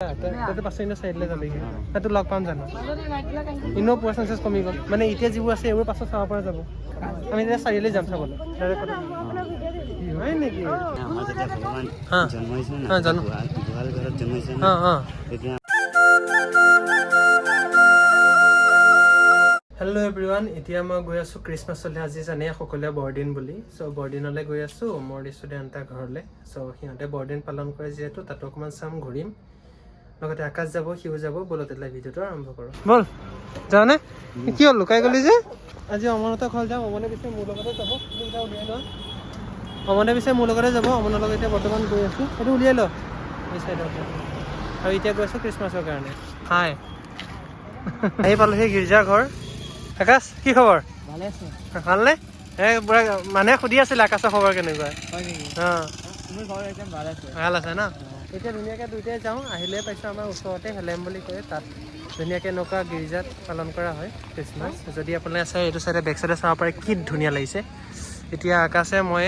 তাতে পাছে ইনো চাইডলৈ যাবগৈ তাতো লগ পাম জানো ইনো পুৰা চান্সেছ কমি গ'ল মানে এতিয়া যিবোৰ আছে এইবোৰ পাছত চাব পৰা যাব আমি তেতিয়া চাৰিআলি যাম চাবলৈ হয় নেকি আমাৰ যেতিয়া ভগৱান জন্ম হৈছিল না জানো গোহাল ঘৰত জন্ম হৈছিল না তেতিয়া হেল্ল' এভৰিৱান এতিয়া মই গৈ আছোঁ ক্ৰিছমাছলৈ আজি জানে সকলোৱে বৰদিন বুলি চ' বৰদিনলৈ গৈ আছোঁ মোৰ ষ্টুডেণ্ট এটা ঘৰলৈ চ' সিহঁতে বৰদিন পালন কৰে যিহেতু তাতো অকণমান চাম ঘূৰিম লগতে আকাশ যাব সিও যাব ব'লত এতিয়া ভিডিঅ'টো আৰম্ভ কৰোঁ ব'ল যাওঁনে কি হ'ল লুকাই গ'লি যে আজি অমনহঁতৰ ঘৰ যাম অমনে পিছে মোৰ লগতে যাব সেইটা উলিয়াই লোৱা অমনে পিছে মোৰ লগতে যাব অমনৰ লগত এতিয়া বৰ্তমান গৈ আছোঁ সেইটো উলিয়াই ল এই চাইডত আৰু এতিয়া গৈ আছোঁ ক্ৰিছমাছৰ কাৰণে হাই আহি পালোহি গীৰ্জাঘৰ আকাশ কি খবৰ ভালে আছে ভালনে এই পুৰা মানুহে সুধি আছিলে আকাশৰ খবৰ কেনেকুৱা হয় নেকি অঁ তুমি খবৰ একদম ভাল আছে ভাল আছে ন এতিয়া ধুনীয়াকৈ দুইটাই যাওঁ আহিলে পাইছোঁ আমাৰ ওচৰতে হেলেম বুলি কয় তাত ধুনীয়াকৈ এনেকুৱা গীৰ্জাত পালন কৰা হয় ক্ৰিছমাছ যদি আপোনালোকে চাই এইটো চাইডে বেক চাইডে চাব পাৰে কি ধুনীয়া লাগিছে এতিয়া আকাশে মই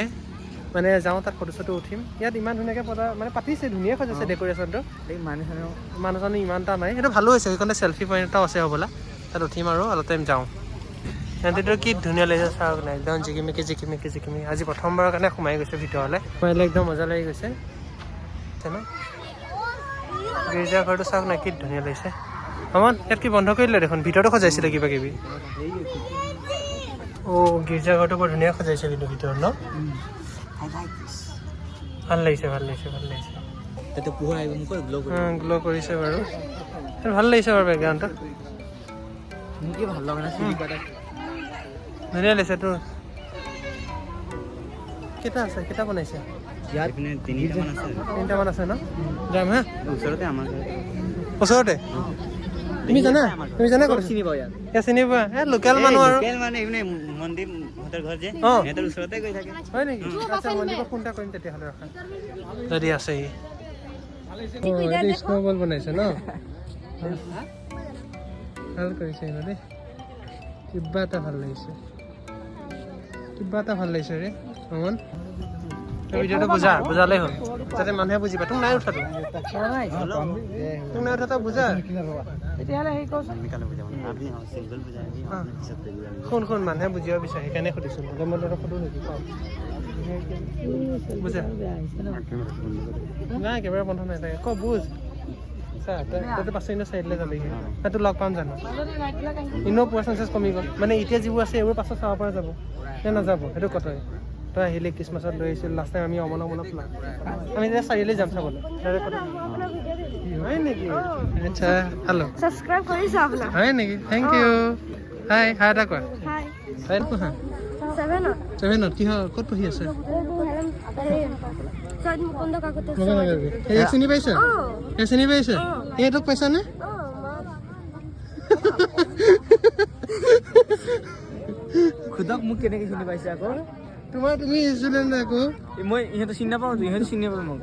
মানে যাওঁ তাত ফটো চটো উঠিম ইয়াত ইমান ধুনীয়াকৈ মানে পাতিছে ধুনীয়া সজাইছে ডেক'ৰেশ্যনটো মানুহজনে ইমান এটা নাই সেইটো ভালো হৈছে সেইকাৰণে চেল্ফি পইণ্ট এটাও আছে হ'বলা তাত উঠিম আৰু অলপ টাইম যাওঁ সিহঁতিতো কি ধুনীয়া লাগিছে চাওক নাই একদম জিকিমিকি আজি প্ৰথমবাৰৰ কাৰণে সোমাই গৈছে ভিতৰলৈ সোমাইলে একদম মজা লাগি গৈছে ন গীৰ্জাঘৰটো চাওক নাই কি ধুনীয়া লাগিছে অমন ইয়াত কি বন্ধ কৰি দিলে দেখোন ভিতৰতো সজাইছিলে কিবা কিবি অ' গীৰ্জাঘৰটো বৰ ধুনীয়া সজাইছে কিন্তু ভিতৰত ন ভাল লাগিছে গ্ল' কৰিছে বাৰু ভাল লাগিছে বাৰু বেকগ্ৰাউণ্ডটো ভাল লগা নাই ধুনীয়া লাগিছে তোৰ কেইটা বনাইছে ইয়াত তিনিটামান আছে ন যাম হা ওচৰতে আমাৰ ওচৰতে তুমি জানা ক'ত চিনি পাওঁ ইয়াত চিনি পোৱা লোকেল মানুহ আৰু মানে এইপিনে মন্দিৰ সিহঁতৰ ঘৰ যে সিহঁতৰ ওচৰতে গৈ থাকে হয় নেকি আচ্ছা মন্দিৰত ফোন এটা কৰিম তেতিয়াহ'লে ৰখা যদি আছে স্ন' বল বনাইছে ন ভাল কৰিছে দেই কিবা এটা ভাল লাগিছে ৰে অমন ভিডিঅ'টো বুজালেই হ'ল যাতে মানুহে বুজি পায় তোক নাই উঠাটো বুজা শুন মানুহে বুজিব বিচাৰে সেইকাৰণে সুধিছোঁ মই সোধো নেকি বুজা নাই একেবাৰে বন্ধ নাই তাকে ক বুজ তাতে পাছে ইনো চাইডলৈ যাবগৈ তাতো লগ পাম জানো ইনো পুৰা চান্সেছ কমি গ'ল মানে এতিয়া যিবোৰ আছে এইবোৰ পাছত চাব পৰা যাব নে নাযাব সেইটো কথাই তই আহিলে ক্ৰিছমাছত লৈ আহিছিল লাষ্ট টাইম আমি মনত আমি তেতিয়া চাৰিআলি যাম চাবলৈ হয় নেকি আচ্ছা হেল্ল' সাবস্ক্ৰাইব কৰিছো আপোনাক হয় নেকি থেংক ইউ হাই এটা কোৱা হাই হাই কোৱা 7ত কি হয় ক'ত পঢ়ি আছে চিনি পাইছা এইটোক পাইছানে খুদক মোক কেনেকৈ চিনি পাইছে আকৌ তুমি ষ্টুডেণ্ট আকৌ মই ইহঁতে চিনি নাপাওঁ ইহঁতে চিনি নাপাওঁ মোক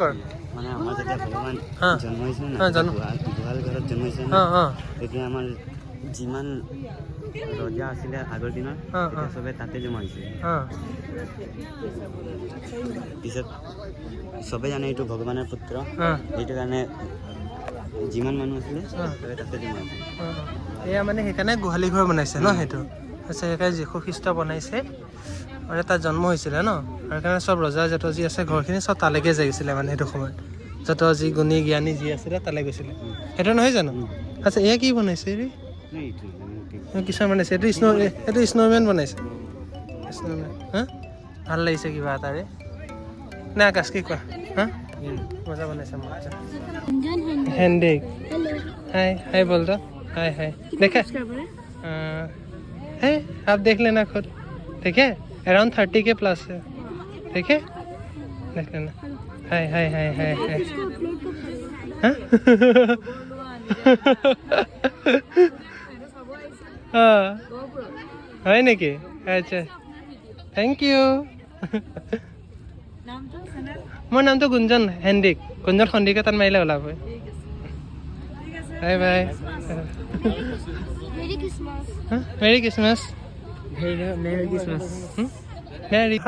কৰ মানে আমাৰ যেতিয়া ভগৱান জন্ম হৈছিল না জানো গোহাল ঘৰত জন্ম হৈছিল না তেতিয়া আমাৰ যিমান ৰজা আছিলে আগৰ দিনত তেতিয়া চবে তাতে জমা হৈছিল পিছত চবে জানে এইটো ভগৱানৰ পুত্ৰ সেইটো কাৰণে যিমান মানুহ আছিলে চবে তাতে জমা হৈছিল এয়া মানে সেইকাৰণে গোহালি ঘৰ বনাইছে ন সেইটো আচ্ছা সেইকাৰণে যীশু খ্ৰীষ্ট বনাইছে আৰু তাত জন্ম হৈছিলে ন আৰু সেইকাৰণে চব ৰজা যত যি আছে ঘৰখিনি চব তালৈকে যাইছিলে মানে সেইটো সময়ত যত যি গুণী জ্ঞানী যি আছিলে তালৈ গৈছিলে সেইটো নহয় জানো আচ্ছা এয়া কি বনাইছে কিছুমান বনাইছে এইটো স্ন'মেন বনাইছে স্ন'মেন হা ভাল লাগিছে কিবা এটাৰে নে আকাশ কি কোৱা হা মজা বনাইছে মজা হেণ্ডিক हाय बोल दो हाय देखा है आप देख लेना खुद ठीक है अराउंड 30 के प्लस है ठीक है देख लेना हाय হয় নেকি আচ্ছা থেংক ইউ মোৰ নামটো গুঞ্জন হেণ্ডিক গুঞ্জন সন্দিকে তাত মাৰিলে ওলাব বাই বাই মেৰি ক্ৰিছমাছ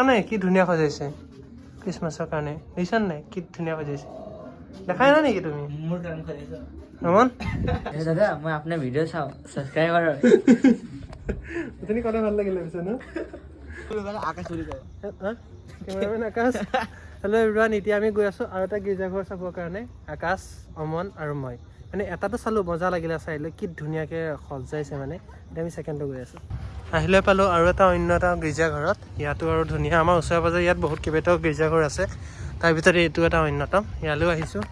নাই কি ধুনীয়া সজাইছে ক্ৰিছমাছৰ কাৰণে দেখিছা নাই কি ধুনীয়া সজাইছে দেখাই না নেকি তুমি মোৰ কাম কৰিছ আমন দাদা মই আপোনাৰ ভিডিঅ' চাওঁ ছাবস্ক্ৰাইবাৰ তুমি কলে ভাল লাগিলে পিছে ন আকাশ চুৰি কৰে কেমেৰামেন আকাশ হেল্ল' এভৰিৱান এতিয়া আমি গৈ আছোঁ আৰু এটা গীৰ্জাঘৰ চাবৰ কাৰণে আকাশ অমন আৰু মই মানে এটাতো চালোঁ মজা লাগিলে চাই লৈ কি ধুনীয়াকৈ সজাইছে মানে এতিয়া আমি ছেকেণ্ডটো গৈ আছোঁ আহিলৈ পালোঁ আৰু এটা অন্য এটা গীৰ্জাঘৰত ইয়াতো আৰু ধুনীয়া আমাৰ ওচৰে পাজৰে ইয়াত বহুত কেইবাটাও গীৰ্জাঘৰ আছে তাৰ ভিতৰত এইটো এটা অন্যতম ইয়ালৈও আহিছোঁ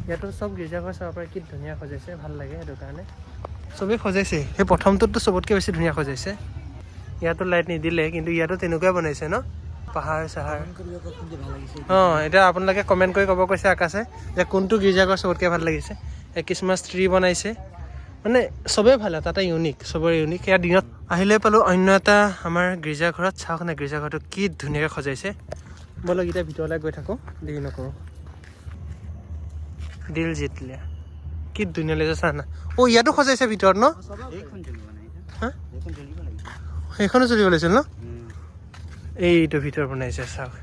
ইয়াতো চব গীৰ্জাঘৰ চাব পাৰে কি ধুনীয়া সজাইছে ভাল লাগে সেইটো কাৰণে চবেই সজাইছে সেই প্ৰথমটোততো চবতকৈ বেছি ধুনীয়া সজাইছে ইয়াতো লাইট নিদিলে কিন্তু ইয়াতো তেনেকুৱাই বনাইছে ন পাহাৰ চাহাৰ অঁ এতিয়া আপোনালোকে কমেণ্ট কৰি ক'ব কৈছে আকাশে যে কোনটো গীৰ্জাঘৰ চবতকৈ ভাল লাগিছে খ্ৰীষ্টমাছ ট্ৰী বনাইছে মানে চবেই ভাল তাতে ইউনিক চবৰে ইউনিক সেয়া দিনত আহিলে পালোঁ অন্য এটা আমাৰ গীৰ্জাঘৰত চাওক না গীৰ্জাঘৰটো কি ধুনীয়াকৈ সজাইছে ব'লক এতিয়া ভিতৰলৈ গৈ থাকোঁ দেৰি নকৰোঁ দিল জিতলে কি ধুনীয়া লাগিছে চা না অ' ইয়াতো সজাইছে ভিতৰত ন হা সেইখনো জ্বলিব লাগিছিল ন এইটো ভিতৰ বনাইছে চাওক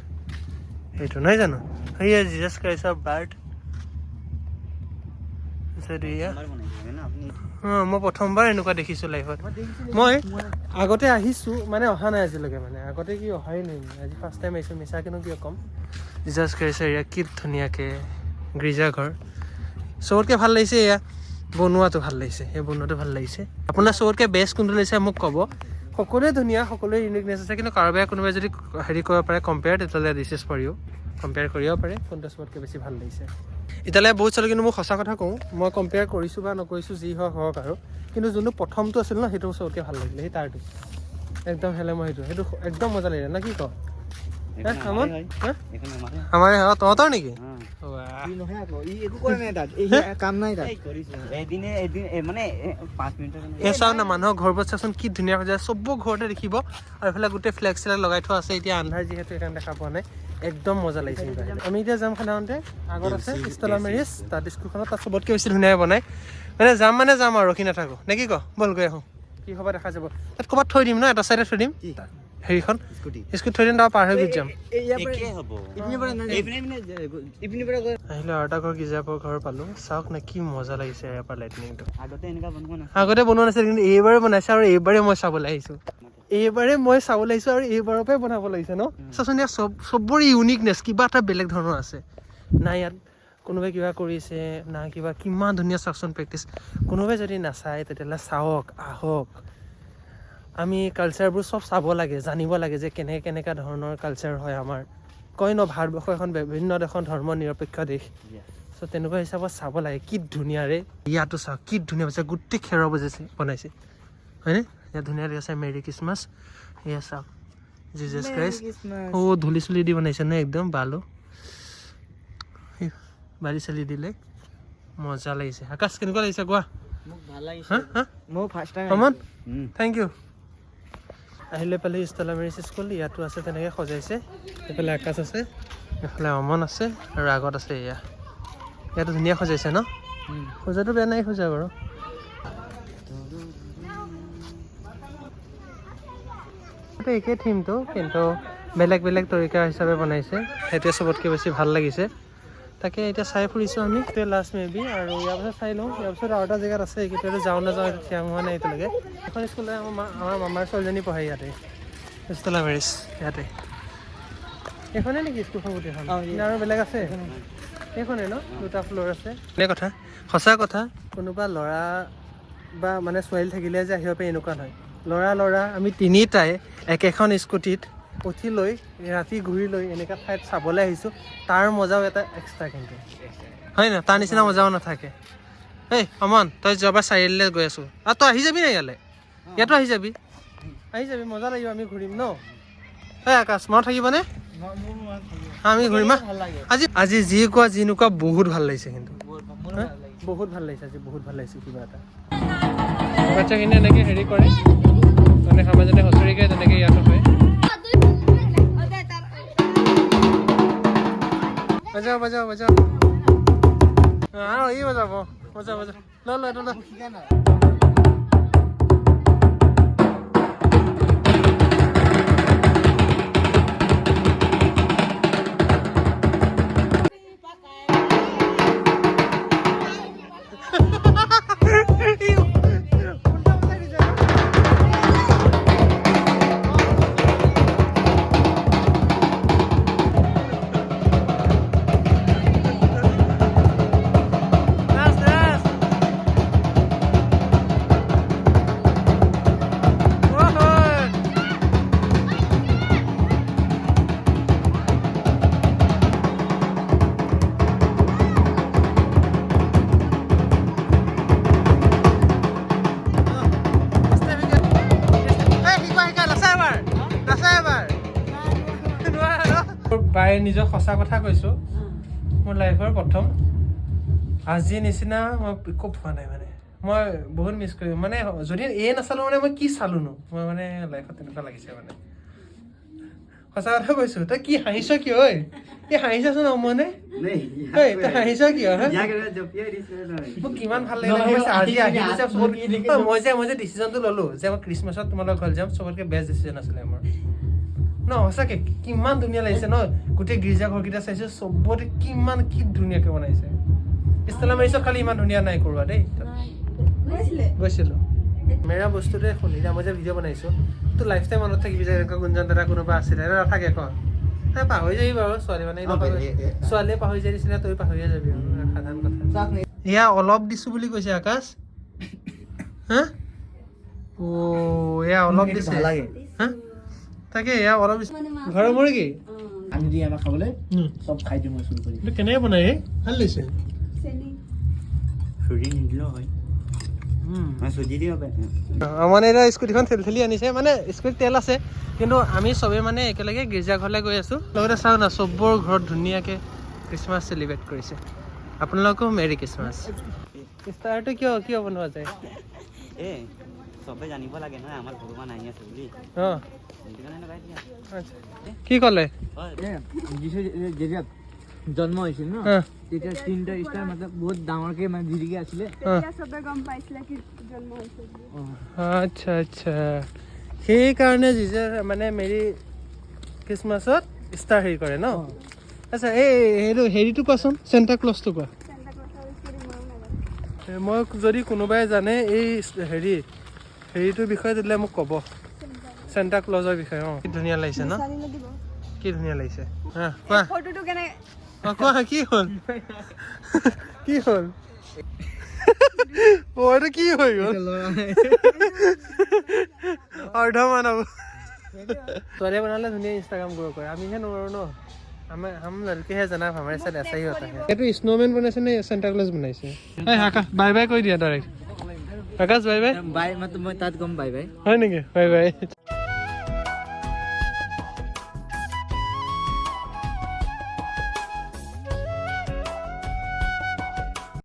সেইটো নহয় জানো সেয়া জিজাছ ক্ৰাইষ্টৰ বাৰ্থ অঁ মই প্ৰথমবাৰ এনেকুৱা দেখিছোঁ লাইফত মই আগতে আহিছোঁ মানে অহা নাই আজিলৈকে মানে আগতে কি অহাই নাই আজি ফাৰ্ষ্ট টাইম আহিছোঁ মিছাকেনো কিয় ক'ম জিজাছ ক্ৰাইষ্ট এৰিয়া কি ধুনীয়াকৈ গীৰ্জাঘৰ চবতকৈ ভাল লাগিছে এয়া বনোৱাটো ভাল লাগিছে সেই বনোৱাটো ভাল লাগিছে আপোনাৰ চবতকৈ বেষ্ট কোনটো লাগিছে মোক ক'ব সকলোৱে ধুনীয়া সকলোৱে ইউনিকনেছ আছে কিন্তু কাৰোবাৰ কোনোবাই যদি হেৰি কৰিব পাৰে কম্পেয়াৰ তেতিয়াহ'লে this is for you compare কৰিব পাৰে কোনটো চবতকৈ বেছি ভাল লাগিছে এতিয়ালৈ বহুত চালোঁ কিন্তু মই সঁচা কথা কওঁ মই কম্পেয়াৰ কৰিছোঁ বা নকৰিছোঁ যি হওক হওক আৰু কিন্তু যোনটো প্ৰথমটো আছিল ন সেইটো চবতকৈ ভাল লাগিলে সেই তাৰটো একদম হেলে মই সেইটো একদম মজা লাগিলে না কি কওঁ আমাৰ তহঁতৰ নেকি চাওঁ না মানুহৰ ঘৰবোৰত চাচোন কি ধুনীয়া হৈ যায় চব ঘৰতে দেখিব আৰু এইফালে গোটেই ফ্লেগ চিলেগ লগাই থোৱা আছে এতিয়া আন্ধাৰ যিহেতু সেইকাৰণে দেখা পোৱা নাই একদম মজা লাগিছে আমি এতিয়া যাম সাধাৰণতে আগত আছে ষ্টেলা মেৰিজ তাত স্কুলখনত তাত চবতকৈ বেছি ধুনীয়াকৈ বনাই মানে যাম আৰু ৰখি নাথাকোঁ নে কি কওঁ ব'ল গৈ আহোঁ কি হ'ব দেখা যাব তাত ক'ৰবাত থৈ দিম ন এটা চাইডে থৈ দিম হেৰিখন স্কুটি থৈ দিম তাৰ পাৰ হৈ গুচি যাম আহিলে আৰু এটা ঘৰ গীৰ্জাঘৰ ঘৰ পালোঁ চাওক না কি মজা লাগিছে ইয়াৰ পৰা লাইটনিংটো আগতে বনোৱা নাছিল কিন্তু এইবাৰে বনাইছে আৰু এইবাৰে মই চাবলৈ আহিছোঁ আৰু এইবাৰৰ পৰাই বনাব লাগিছে ন চাচোন ইয়াত চবৰে ইউনিকনেছ কিবা এটা বেলেগ ধৰণৰ আছে না ইয়াত কোনোবাই কিবা কৰিছে না কিবা কিমান ধুনীয়া চাওকচোন প্ৰেক্টিচ কোনোবাই যদি নাচায় তেতিয়াহ'লে চাওক আহক আমি কালচাৰবোৰ চব চাব লাগে জানিব লাগে যে কেনেকুৱা ধৰণৰ কালচাৰ হয় আমাৰ কয় ন ভাৰতবৰ্ষ এখন বিভিন্ন দেশৰ ধৰ্ম নিৰপেক্ষ দেশ চ' তেনেকুৱা হিচাপত চাব লাগে কি ধুনীয়াৰে ইয়াতো চাওক কি ধুনীয়া হৈছে গোটেই খেৰৰ বনাইছে হয়নে ইয়াত ধুনীয়া দেখাইছে মেৰী খ্ৰীষ্টমাছ এয়া চাওক জিজাছ ক্ৰাইষ্ট ধূলি চুলি দি বনাইছে ন একদম বালি চালি দিলে মজা লাগিছে আকাশ কেনেকুৱা লাগিছে কোৱা থেংক ইউ আহিলে পালে ষ্টেলা মেৰিজ স্কুল ইয়াতো আছে তেনেকৈ সজাইছে এইফালে আকাশ আছে এইফালে অমন আছে আৰু আগত আছে এয়া ইয়াতো ধুনীয়া সজাইছে ন সজাটো বেয়া নাই সজা বাৰু একেই থিমটো কিন্তু বেলেগ বেলেগ তৰিকা হিচাপে বনাইছে সেইটোৱে চবতকৈ বেছি ভাল লাগিছে তাকে এতিয়া চাই ফুৰিছোঁ আমি এইটোৱে লাষ্ট মেবি আৰু ইয়াৰ পাছত চাই লওঁ ইয়াৰ পাছত আৰু এটা জেগাত আছে কেতিয়াবা যাওঁ নাযাওঁ এইটো থিয়াং হোৱা নাই এতিয়ালৈকে এখন স্কুললৈ আমাৰ মামাৰ ছোৱালীজনী পঢ়ে ইয়াতে ষ্টেলা মেৰিজ ইয়াতে এইখনে নেকি স্কুলখন গোটেইখন আৰু বেলেগ আছে সেইখনে ন দুটা ফ্ল'ৰ আছে এনে কথা সঁচা কথা কোনোবা ল'ৰা বা মানে ছোৱালী থাকিলে যে আহিব পাৰে এনেকুৱা নহয় ল'ৰা আমি তিনিটাই একেখন স্কুটিত উঠি লৈ ৰাতি ঘূৰি লৈ এনেকুৱা ঠাইত চাবলৈ আহিছোঁ তাৰ মজাও এটা এক্সট্ৰা কিন্তু হয় না তাৰ নিচিনা মজাও নাথাকে এই অমন তই যোৱাবাৰ চাৰিআলিলৈ গৈ আছোঁ আৰু তই আহি যাবি না ইয়াতো আহি যাবি মজা লাগিব আমি ঘূৰিম ন এই আকাশ মনত থাকিবনে আমি ঘূৰিম আজি যি কোৱা যি নোকোৱা বহুত ভাল লাগিছে কিন্তু বহুত ভাল লাগিছে আজি বহুত ভাল লাগিছে কিবা এটা বাচ্চাখিনি এনেকৈ হেৰি কৰে মানে সমাজতে হুঁচৰিকে তেনেকৈ ইয়াতো হয় বজাও আৰু ই বজাব বজা ল বাই নিজৰ সঁচা কথা কৈছোঁ মোৰ লাইফৰ প্ৰথম আজি নিচিনা মই একো পোৱা নাই মানে মই বহুত মিছ কৰিম মানে যদি এই নাচালোঁ মানে মই কি চালোঁনো মই মানে লাইফত তেনেকুৱা লাগিছে মানে সঁচা কথা কৈছোঁ তই কি হাঁহিছ কিয় ঐ এই হাঁহিছাচোন মানে ঐ তই হাঁহিছ কিয় মোক কিমান ভাল লাগিলে আজি আহি মই যে ডিচিশ্যনটো ল'লোঁ যে মই খ্ৰীষ্টমাছত তোমালোকৰ ঘৰত যাম চবতকৈ বেষ্ট ডিচিশ্যন আছিলে মোৰ ন সঁচাকে কিমান ধুনীয়া লাগিছে ন গোটেই গীৰ্জা ঘৰকেইটা চাইছোঁ চবতে কিমান কি ধুনীয়াকৈ বনাইছে ইষ্টালা মাৰিছ খালি ইমান ধুনীয়া নাই কৰোৱা দেই গৈছিলোঁ মেৰা বস্তুটোৱে শুনি এতিয়া মই যে ভিডিঅ' বনাইছোঁ তোৰ লাইফ টাইম মনত থাকিবি যে এনেকুৱা গুঞ্জন দাদা কোনোবা আছিলে নাথাকে ক পাহৰি যাবি বাৰু ছোৱালী মানে ছোৱালীয়ে পাহৰি যায় নিচিনা তই পাহৰিয়ে যাবি আৰু সাধাৰণ কথা এয়া অলপ দিছোঁ বুলি কৈছে আকাশ হা এয়া অলপ দিছে হা তাকে এয়া অলপ ঘৰৰ মুৰ্গী আনি দিয়ে আমাক খাবলৈ চব খাই দিওঁ মই চুৰ কৰি এইটো কেনেকৈ বনাই ভাল লাগিছে চুজি নিদিলেও হয় চুজি দিব মানে এতিয়া স্কুটিখন ঠেলি আনিছে মানে স্কুটিত তেল আছে কিন্তু আমি চবেই মানে একেলগে গীৰ্জাঘৰলৈ গৈ আছোঁ লগতে চাওঁ না চবৰ ঘৰত ধুনীয়াকৈ খ্ৰীষ্টমাছ চেলিব্ৰেট কৰিছে আপোনালোকেও মেৰি খ্ৰীষ্টমাছ ষ্টাৰটো কিয় বনোৱা যায় এই চবে জানিব লাগে নহয় আমাৰ ভগৱান আহি আছে বুলি অঁ সেইটো কাৰণে লগাই দিয়া কি ক'লে যিশু যেতিয়া জন্ম হৈছিল ন তেতিয়া 3টা ষ্টাৰ मतलब বহুত ডাঙৰকে মানে জিলিকি আছিলে চবে গম পাইছিলে কি জন্ম হৈছে আচ্ছা আচ্ছা সেইকাৰণে জিজাৰ মানে মেৰি খ্ৰীষ্টমাছত ষ্টাৰ হেৰি কৰে ন আচ্ছা হেৰিটো কোৱাচোন চেণ্টা ক্লজটো কোৱা মই যদি কোনোবাই জানে এই হেৰিটোৰ বিষয়ে দিলে মোক ক'ব চেণ্টা ক্লজৰ বিষয়ে অঁ কি ধুনীয়া লাগিছে ন কি ধুনীয়া লাগিছে কোৱা ফটোটো কেনে কোৱা কি হ'ল কি হ'ল এইটো কি হৈ গ'ল অৰ্ধমানৱ ছোৱালীয়ে বনালে ধুনীয়া ইনষ্টাগ্ৰাম গ্ৰ' কৰে আমিহে নোৱাৰোঁ ন हम लड़के हैं जनाब हमारे साथ ऐसा ही होता है ये तो स्नोमैन बनाइছে নে सेंटा क्लॉज बनाइছে আকাশ বাই বাই কৈ দিয়া ডাইৰেক্ট আকাশ বাই বাই বাই मतलब মই তাত গম বাই বাই হয় নেকি বাই বাই